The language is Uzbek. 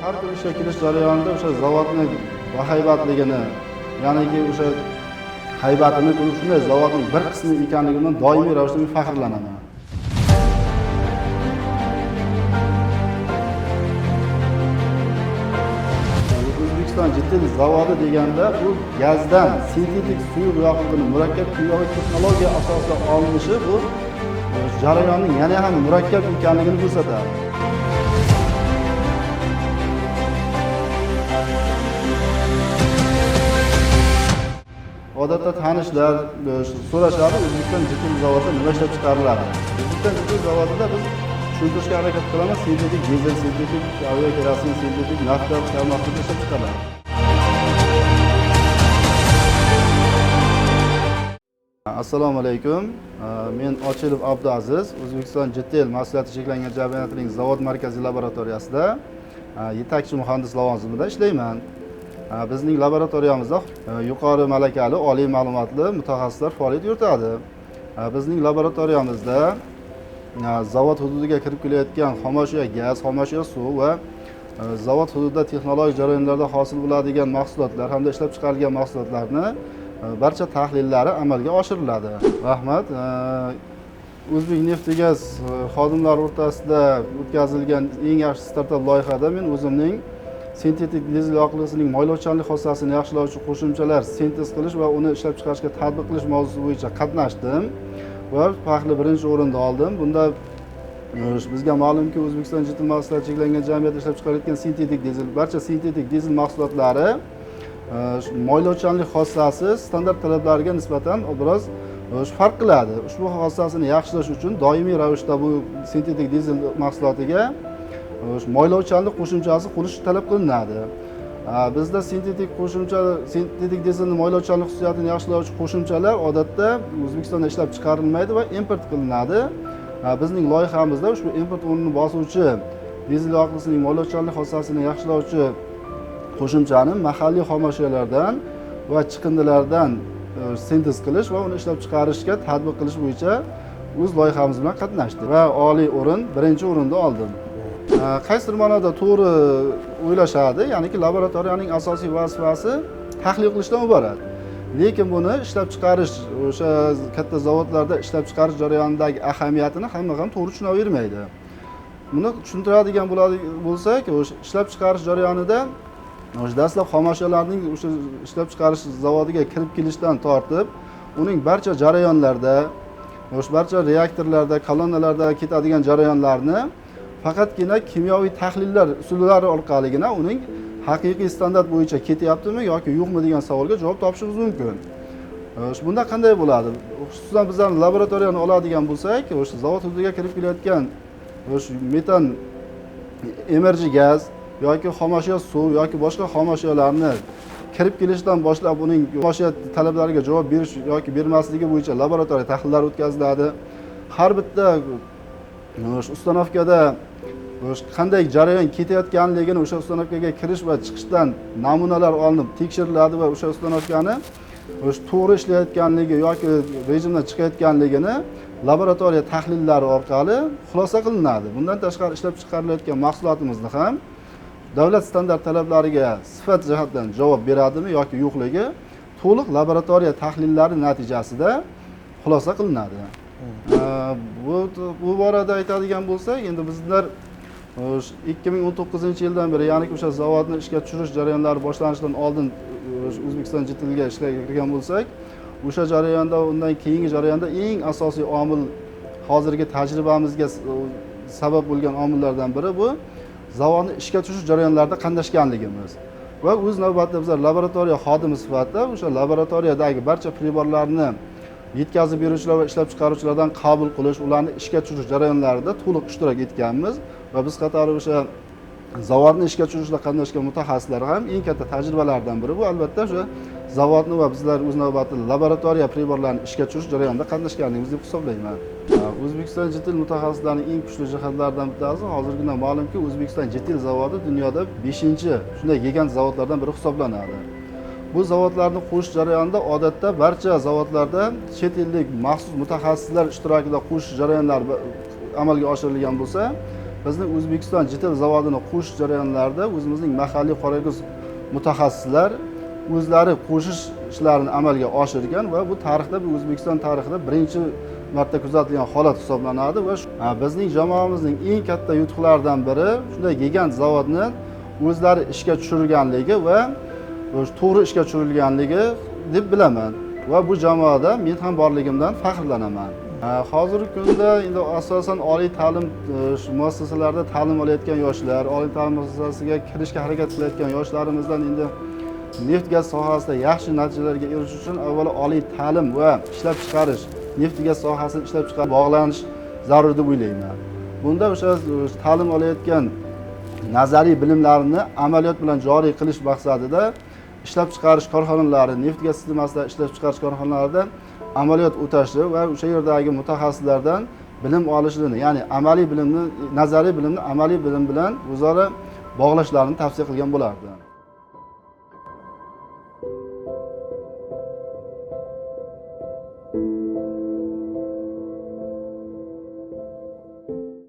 har bir ishga kirish jarayonida o'sha zavodning bahaybatligini, ya'niki o'sha haybatini ko'rib shunday zavodning bir qismi ekanligidan doimiy ravishda men faxrlanaman. O'zbekiston Jitil zavodi deganda bu gazdan sintetik suyuq yoqilg'ini murakkab kimyoviy texnologiya asosida olinishi bu jarayonning yana ham murakkab ekanligini ko'rsatadi. Odatda tanishlar so'rashadi, O'zbekiston Jitil zavodida nima ishlab chiqariladi? O'zbekiston Jitil zavodida biz tushuntirishga harakat qilamiz, sintetik dizel, sintetik aviakerosin, sintetik nafta tarmoqlarida ishlab chiqariladi. Assalomu alaykum. Men Ochilov Abduaziz, O'zbekiston Jitil mahsuloti cheklangan jamiyatining zavod markaziy laboratoriyasida yetakchi muhandis lavozimida ishlayman. Bizning laboratoriyamizda yuqori malakali, oliy ma'lumotli mutaxassislar faoliyat yuritadi. Bizning laboratoriyamizda zavod hududiga kirib kelayotgan xomashyo gaz, xomashyo suv va zavod hududida texnologik jarayonlarda hosil bo'ladigan mahsulotlar hamda ishlab chiqarilgan mahsulotlarni barcha tahlillari amalga oshiriladi. Rahmat. O'zbekneftgaz xodimlari o'rtasida o'tkazilgan eng yaxshi startap loyihada men o'zimning sintetik dizel yoqilg'isining moylovchanlik xossasini yaxshilovchi qo'shimchalar sintez qilish va uni ishlab chiqarishga tatbiq qilish mavzusi bo'yicha qatnashdim va faxriy birinchi o'rinni oldim. Bunda bizga ma'lumki, O'zbekiston Jitil mahsulot cheklangan jamiyatida ishlab chiqarilayotgan sintetik dizel, barcha sintetik dizel mahsulotlari moylovchanlik xossasi standart talablariga nisbatan biroz farq qiladi. Ushbu xossasini yaxshilash uchun doimiy ravishda bu sintetik dizel mahsulotiga moylovchanlik qo'shimchasi qo'shish talab qilinadi. Bizda sintetik dizelning moylovchanlik xususiyatini yaxshilovchi qo'shimchalar odatda O'zbekistonda ishlab chiqarilmaydi va import qilinadi. Bizning loyihamizda ushbu import o'rnini bosuvchi dizel yoqilg'isining moylovchanlik xossasini yaxshilovchi qo'shimchani mahalliy xomashyolardan va chiqindilardan sintez qilish va uni ishlab chiqarishga tatbiq qilish bo'yicha o'z loyihamiz bilan qatnashdi va oliy o'rin, birinchi o'rinni oldim. Qaysidir ma'noda to'g'ri o'ylashadi, ya'niki laboratoriyaning asosiy vazifasi tahlil qilishdan iborat. Lekin buni ishlab chiqarish, o'sha katta zavodlarda ishlab chiqarish jarayonidagi ahamiyatini hamma ham to'g'ri tushunavermaydi. Buni tushuntiradigan bo'lsak, o'sha ishlab chiqarish jarayonida o'sha dastlab xomashyolarning o'sha ishlab chiqarish zavodiga kirib kelishdan tortib, uning barcha jarayonlarda, o'sha barcha reaktorlarda, kolonnalarda ketadigan jarayonlarni faqatgina kimyoviy tahlillar usullari orqaligina uning haqiqiy standart bo'yicha ketyaptimi yoki yo'qmi degan savolga javob topishimiz mumkin. Bunda qanday bo'ladi? Xususan bizlarning laboratoriyani oladigan bo'lsak, o'sha zavod hududiga kirib kelayotgan o'sha metan emerji gaz yoki xomashyo suv yoki boshqa xomashyolarni kirib kelishdan boshlab uning xomashyo talablariga javob berish yoki bermasligi bo'yicha laboratoriya tahlillari o'tkaziladi. Har bitta ustanovkada qanday jarayon ketayotganligini o'sha ustanovkaga kirish va chiqishdan namunalar olinib tekshiriladi va o'sha ustanovkani o'sha to'g'ri ishlayotganligi yoki rejimdan chiqayotganligini laboratoriya tahlillari orqali xulosa qilinadi. Bundan tashqari ishlab chiqarilayotgan mahsulotimizni ham davlat standart talablariga sifat jihatdan javob beradimi yoki yo'qligi to'liq laboratoriya tahlillari natijasida xulosa qilinadi. Bu borada aytadigan bo'lsak, endi bizlar 2019-yildan beri, ya'ni o'sha zavodni ishga tushirish jarayonlari boshlanishidan oldin O'zbekiston Jitilga ishga kirgan bo'lsak, o'sha jarayonda, undan keyingi jarayonda eng asosiy omil, hozirgi tajribamizga sabab bo'lgan omillardan biri bu zavodni ishga tushirish jarayonlarida qatnashganligimiz. Va o'z navbatida bizlar laboratoriya xodimi sifatida o'sha laboratoriyadagi barcha priborlarni yetkazib beruvchilar va ishlab chiqaruvchilardan qabul qilish, ularni ishga tushirish jarayonlarida to'liq ishtirok etganmiz va biz qatori o'sha zavodni ishga tushirishda qatnashgan mutaxassislar ham eng katta tajribalardan biri bu. Albatta o'sha zavodni va bizlar o'z navbatida laboratoriya priborlarini ishga tushirish jarayonida qatnashganligimiz deb hisoblayman. O'zbekiston Jitil mutaxassislarining eng kuchli jihatlaridan bittasi hozirgina ma'lumki, O'zbekiston Jitil zavodi dunyoda 5-chi shunday gigant zavodlardan biri hisoblanadi. Bu zavodlarni qo'shish jarayonida odatda barcha zavodlarda chet ellik maxsus mutaxassislar ishtirokida qo'shish jarayonlari amalga oshirilgan bo'lsa, bizning O'zbekiston jitil zavodini qurish jarayonlarida o'zimizning mahalliy qorako'z mutaxassislar o'zlari qo'shish ishlarini amalga oshirgan va bu tarixda, bu O'zbekiston tarixida birinchi marta kuzatilgan holat hisoblanadi va bizning jamoamizning eng katta yutuqlaridan biri shunday gigant zavodni o'zlari ishga tushirganligi va to'g'ri ishga tushirilganligi deb bilaman va bu jamoada men ham borligimdan faxrlanaman. Hozirgi kunda endi asosan oliy ta'lim muassasalarida ta'lim olayotgan yoshlar, oliy ta'lim muassasasiga kirishga harakat qilayotgan yoshlarimizdan endi neft gaz sohasida yaxshi natijalarga erishish uchun avvalo oliy ta'lim va ishlab chiqarish, neft gaz sohasini ishlab chiqarib bog'lanish zarur deb o'ylayman. Bunda o'sha ta'lim olayotgan nazariy bilimlarini amaliyot bilan joriy qilish maqsadida ishlab chiqarish korxonalari, neft gaz sistemasida ishlab chiqarish korxonalarida amaliyot o'tashi va o'sha yerdagi mutaxassislardan bilim olishini, ya'ni amaliy bilimni, nazariy bilimni amaliy bilim bilan o'zaro bog'lashlarini tavsiya qilgan bo'lardi.